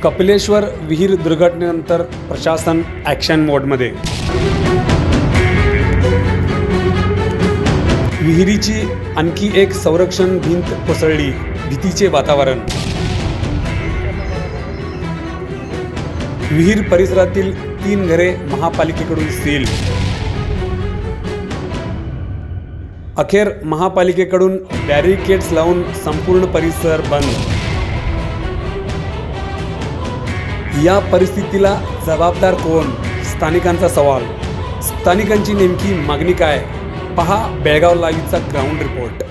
कपिलेश्वर विहीर दुर्घटनेनंतर प्रशासन ॲक्शन मोडमध्ये. विहिरीची आणखी एक संरक्षण भिंत कोसळली, भीतीचे वातावरण. विहीर परिसरातील 3 घरे महापालिकेकडून सील. अखेर महापालिकेकडून बॅरिकेड्स लावून संपूर्ण परिसर बंद. या परिस्थितीला जबाबदार कोण? स्थानिकांचा सवाल. स्थानिकांची नेमकी मागणी काय? पहा बेळगाव लाईव्हचा ग्राउंड रिपोर्ट.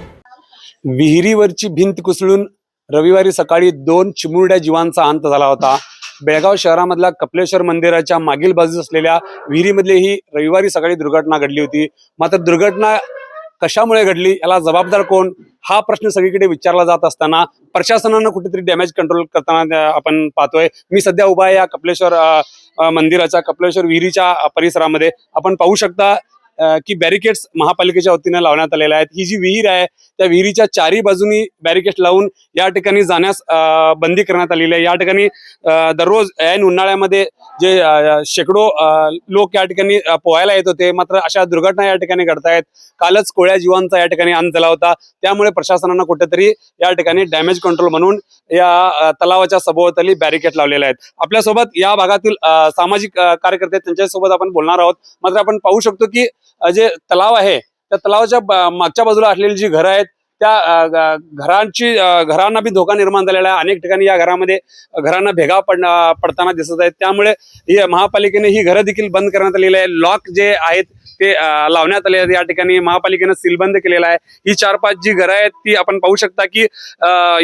विहिरीवरची भिंत कोसळून रविवारी सकाळी 2 चिमुरड्या जीवांचा अंत झाला होता. बेळगाव शहरामधल्या कपिलेश्वर मंदिराच्या मागील बाजूस असलेल्या विहिरीमधली ही रविवारी सकाळी दुर्घटना घडली होती. मात्र दुर्घटना कशामुळे घडली, याला जबाबदार कोण, हा प्रश्न सगळीकडे विचारला जात असताना प्रशासनानं कुठेतरी डॅमेज कंट्रोल करताना आपण पाहतोय. मी सध्या उभा आहे या कपिलेश्वर मंदिराच्या, कपिलेश्वर विहिरीच्या परिसरामध्ये. आपण पाहू शकता की बॅरिकेड्स महापालिकेच्या वतीने लावण्यात आलेल्या आहेत. ही जी विहीर आहे त्या विहिरीच्या 4ही बाजूनी बॅरिकेड्स लावून या ठिकाणी जाण्यास बंदी करण्यात आलेली आहे. या ठिकाणी दररोज ऐन उन्हाळ्यामध्ये जे शेकडो लोक या ठिकाणी पोहायला येत होते, मात्र अशा दुर्घटना या ठिकाणी घडतायत. कालच कोळ्या जीवांचा या ठिकाणी अंत झाला होता. त्यामुळे प्रशासनानं कुठेतरी या ठिकाणी डॅमेज कंट्रोल म्हणून या तलावाच्या सभोवताली बॅरिकेड लावलेले आहेत. आपल्यासोबत या भागातील सामाजिक कार्यकर्ते, त्यांच्यासोबत आपण बोलणार आहोत. मात्र आपण पाहू शकतो की जे तलाव आहे त्या तलावाच्या मागच्या बाजूला असलेली जी घरं आहेत त्या घरांना बी धोका निर्माण झालेला आहे. अनेक ठिकाणी या घरांना भेगा पडताना दिसत आहेत. त्यामुळे महापालिकेने ही घरं देखील बंद करण्यात आलेली आहे. लॉक जे आहेत ते लावण्यात आले आहेत. या ठिकाणी महापालिकेनं सीलबंद केलेला आहे. ही 4-5 जी घरं आहेत ती आपण पाहू शकता की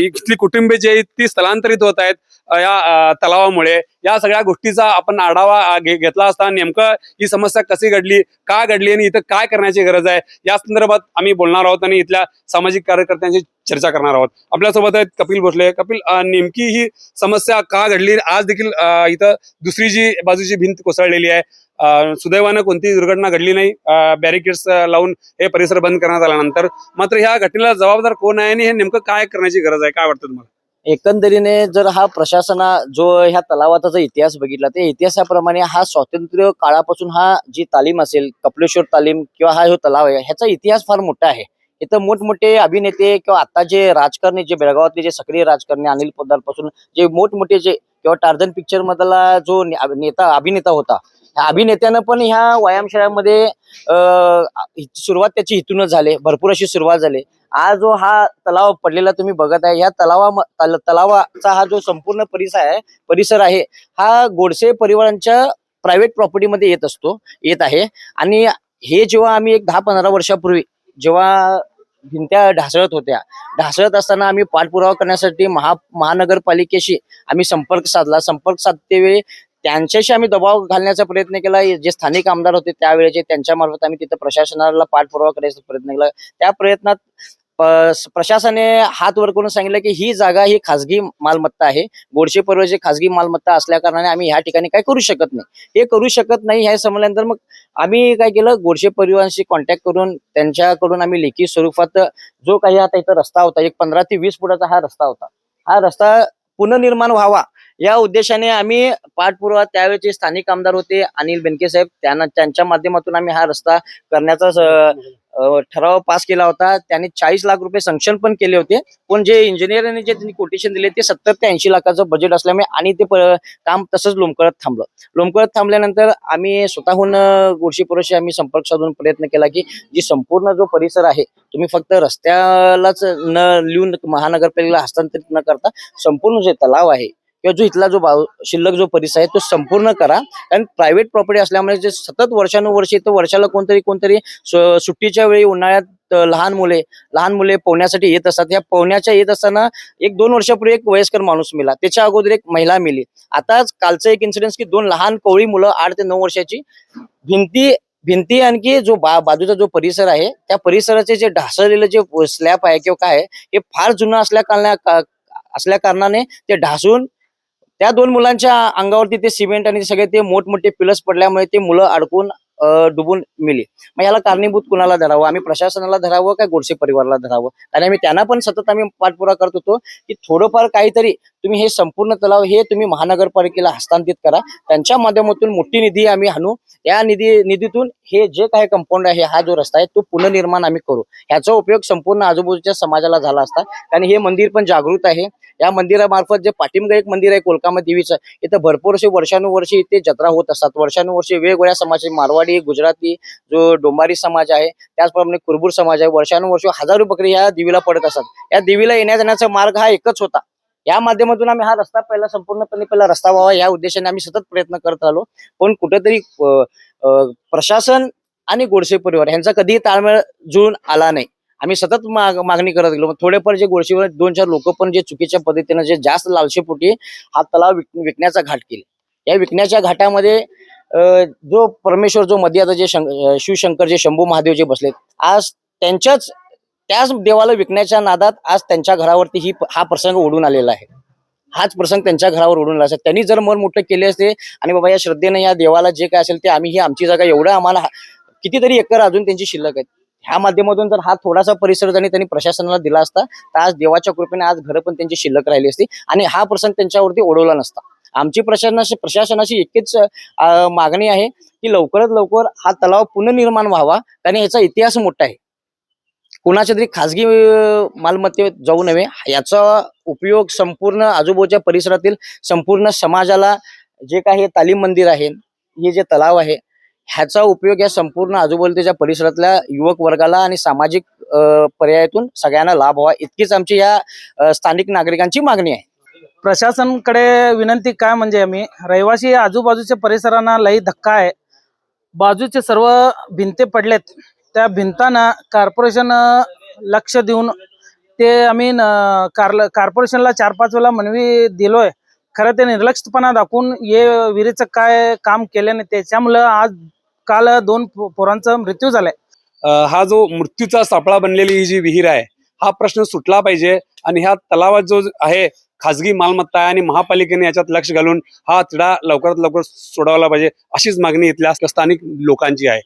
इथली कुटुंबे जी आहेत ती स्थलांतरित होत आहेत या तलावामुळे. या सगळ्या गोष्टीचा आपण आढावा घेतला असता नेमकं ही समस्या कशी घडली, का घडली आणि इथं काय करण्याची गरज आहे, या संदर्भात आम्ही बोलणार आहोत आणि इथल्या सामाजिक कार्यकर्त्यांची चर्चा करणार आहोत. आपल्यासोबत आहेत कपिल भोसले. कपिल, नेमकी ही समस्या का घडली? आज देखील इथं दुसरी जी बाजूची भिंत कोसळलेली आहे. सुदैवानं कोणतीही दुर्घटना घडली नाही बॅरिकेड्स लावून हे परिसर बंद करण्यात आल्यानंतर. मात्र ह्या घटनेला जबाबदार कोण आहे आणि हे नेमकं काय करण्याची गरज आहे, काय वाटतं तुम्हाला? एकंदरीने जर हा प्रशासना जो ह्या तलावाचा जर इतिहास बघितला, त्या इतिहासाप्रमाणे हा स्वातंत्र्य काळापासून हा जी तालीम असेल, कपिलेश्वर तालीम किंवा हा जो तलाव आहे, ह्याचा इतिहास फार मोठा आहे. इथं मोठमोठे अभिनेते किंवा आता जे राजकारणी, जे बेळगावातले जे सक्रिय राजकारणी, अनिल पोद्दार पासून जे मोठमोठे जे किंवा टार्झन पिक्चर मधला जो अभिनेता होता, ह्या अभिनेत्यानं पण ह्या व्यायामशाळेमध्ये सुरुवात त्याची इथूनच झाली. भरपूर अशी सुरुवात झाली. आज जो हा तलाव पडलेला तुम्ही बघत आहे, या तलावाचा हा जो संपूर्ण परिसर आहे हा गोडसे परिवारांच्या प्रायव्हेट प्रॉपर्टीमध्ये येत आहे. आणि हे जेव्हा आम्ही एक 10-15 वर्षापूर्वी जेव्हा भिंत्या ढासळत असताना आम्ही पाठपुरावा करण्यासाठी महानगरपालिकेशी आम्ही संपर्क साधतेवेळी त्यांच्याशी आम्ही दबाव घालण्याचा प्रयत्न केला. जे स्थानिक आमदार होते त्यावेळेचे, त्यांच्या मार्फत आम्ही तिथं प्रशासनाला पाठपुरावा करण्याचा प्रयत्न केला. त्या प्रयत्नात प्रशासनाने हात वर करून सांगितलं की ही जागा ही खासगी मालमत्ता आहे, गोडशे परिवाराची खासगी मालमत्ता असल्या कारणाने आम्ही ह्या ठिकाणी काय करू शकत नाही. हे करू शकत नाही हे समजल्यानंतर मग आम्ही काय केलं, गोडशे परिवारांशी कॉन्टॅक्ट करून त्यांच्याकडून आम्ही लेखी स्वरूपात जो काही आता इथं रस्ता होता, एक 15 ते 20 फुटाचा हा रस्ता होता, हा रस्ता पुनर्निर्माण व्हावा या उद्देशाने आम्ही पाठपुरावा, त्यावेळेचे स्थानिक आमदार होते अनिल बेनके साहेब, त्यांच्या माध्यमातून आम्ही हा रस्ता करण्याचा ठराव पास केला होता. त्यांनी 40 लाख रुपये सँक्शन पण केले होते. पण जे इंजिनियरने जे त्यांनी कोटेशन दिले ते 70 ते 80 लाखाचं बजेट असल्यामुळे आणि ते काम तसंच लोंबकळत थांबल्यानंतर आम्ही स्वतःहून गोडशे परिवाराशी आम्ही संपर्क साधून प्रयत्न केला की जी संपूर्ण जो परिसर आहे, तुम्ही फक्त रस्त्यालाच न लिहून महानगरपालिकेला हस्तांतरित न करता संपूर्ण जे तलाव आहे किंवा जो इथला जो शिल्लक जो परिसर आहे तो संपूर्ण करा. कारण प्रायव्हेट प्रॉपर्टी असल्यामुळे जे सतत वर्षानुवर्षे इथं वर्षाला कोणतरी सुट्टीच्या वेळी उन्हाळ्यात लहान मुले पोहण्यासाठी येत असतात. या पोहण्याच्या येत असताना 1-2 वर्षापूर्वी एक वयस्कर माणूस मेला, त्याच्या अगोदर एक महिला मेली. आताच कालचं एक इन्सिडेंट की 2 लहान कोवळी मुलं 8 ते 9 वर्षाची भिंती आणखी जो बाजूचा जो परिसर आहे त्या परिसराचे जे ढासळलेलं जे स्लॅब आहे किंवा काय हे फार जुनं असल्या कारणाने ते ढासून त्या 2 मुलांच्या अंगावरती ते सिमेंट आणि सगळे ते मोठमोठे पिलर्स पडल्यामुळे ते मुलं अडकून डुबून मेली. मग याला कारणीभूत कुणाला धरावं? आम्ही प्रशासनाला धरावं काय गोडसे परिवाराला धरावं? आणि आम्ही त्यांना पण सतत आम्ही पाठपुरावा करत होतो की थोडंफार काहीतरी तुम्ही हे संपूर्ण तलाव हे तुम्ही महानगरपालिकेला हस्तांतरित करा. त्यांच्या माध्यमातून मोठी निधी आम्ही आणू. या निधीतून हे जे काही कंपाऊंड आहे, हा जो रस्ता आहे तो पुनर्निर्माण आम्ही करू. ह्याचा उपयोग संपूर्ण आजूबाजूच्या समाजाला झाला असता. कारण हे मंदिर पण जागृत आहे. या मंदिरामार्फत जे पाठिंबा एक मंदिर आहे कोलकामा देवीचं, इथं भरपूर असे वर्षानुवर्षी इथे जत्रा होत असतात. वर्षानुवर्षी वेगवेगळ्या समाजाचे मारवाडी, गुजराती, जो डोंबारी समाज आहे, त्याचप्रमाणे कुरबूर समाज आहे, वर्षानुवर्ष हजारो बकरी या देवीला पडत असतात. या देवीला येण्या जाण्याचा मार्ग हा एकच होता. या माध्यमातून आम्ही हा रस्ता पहिला रस्ता व्हावा या उद्देशाने आम्ही सतत प्रयत्न करत आलो. पण कुठेतरी प्रशासन आणि गोडसे परिवार यांचा कधीही ताळमेळ जुळून आला नाही. आम्ही सतत मागणी करत गेलो. थोडेफार जे गोडसेवर 2-4 लोक पण जे चुकीच्या पद्धतीने जे जास्त लालशेपोटी हा तलाव विकण्याचा घाट केला. या विकण्याच्या घाटामध्ये जो परमेश्वर जो मध्ये आता जे शिवशंकर जे शंभू महादेव जे बसलेत, आज त्याच देवाला विकण्याच्या नादात आज त्यांच्या घरावरती हा प्रसंग ओढून आलेला आहे. हाच प्रसंग त्यांच्या घरावर ओढून आला असेल. त्यांनी जर मन मोठे केले असते आणि बाबा या श्रद्धेने या देवाला जे काय असेल ते आम्ही ही आमची जागा एवढं आम्हाला कितीतरी एकर अजून त्यांची शिल्लक आहेत. ह्या माध्यमातून जर हा थोडासा परिसर त्यांनी प्रशासनाला दिला असता तर आज देवाच्या कृपेने आज घरं पण त्यांची शिल्लक राहिली असती आणि हा प्रसंग त्यांच्यावरती ओढवला नसता. आमची प्रशासनाची एकच मागणी आहे की लवकरात लवकर हा तलाव पुनर्निर्माण व्हावा. कारण याचा इतिहास मोठा आहे. कुणाच्या तरी खाजगी मालमत्तेत जाऊ नये. याचा उपयोग संपूर्ण आजूबाजूच्या परिसरातील संपूर्ण समाजाला, जे काही तालीम मंदिर आहे, हे जे तलाव आहे, ह्याचा उपयोग या संपूर्ण आजूबाजूच्या परिसरातल्या युवक वर्गाला आणि सामाजिक पर्यायातून सगळ्यांना लाभ व्हावा, इतकीच आमची या स्थानिक नागरिकांची मागणी आहे. प्रशासनकडे विनंती काय म्हणजे आम्ही रहिवासी आजूबाजूच्या परिसरांना लई धक्का आहे. बाजूचे सर्व भिंती पडलेत. त्या भिंतांना कॉर्पोरेशन लक्ष देऊन ते आम्ही कॉर्पोरेशनला 4-5 वेळा मनवी दिलोय. खरं ते निर्लक्षपणा दाखवून हे विहिरीचं काय काम केल्याने त्याच्यामुळं आज काल 2 पोरांचा मृत्यू झालाय. हा जो मृत्यूचा सापळा बनलेली ही जी विहीर आहे, हा प्रश्न सुटला पाहिजे आणि ह्या तलावात जो आहे खाजगी मालमत्ता आहे आणि महापालिकेने याच्यात लक्ष घालून हा तिढा लवकरात लवकर सोडवला पाहिजे, अशीच मागणी इथल्या स्थानिक लोकांची आहे.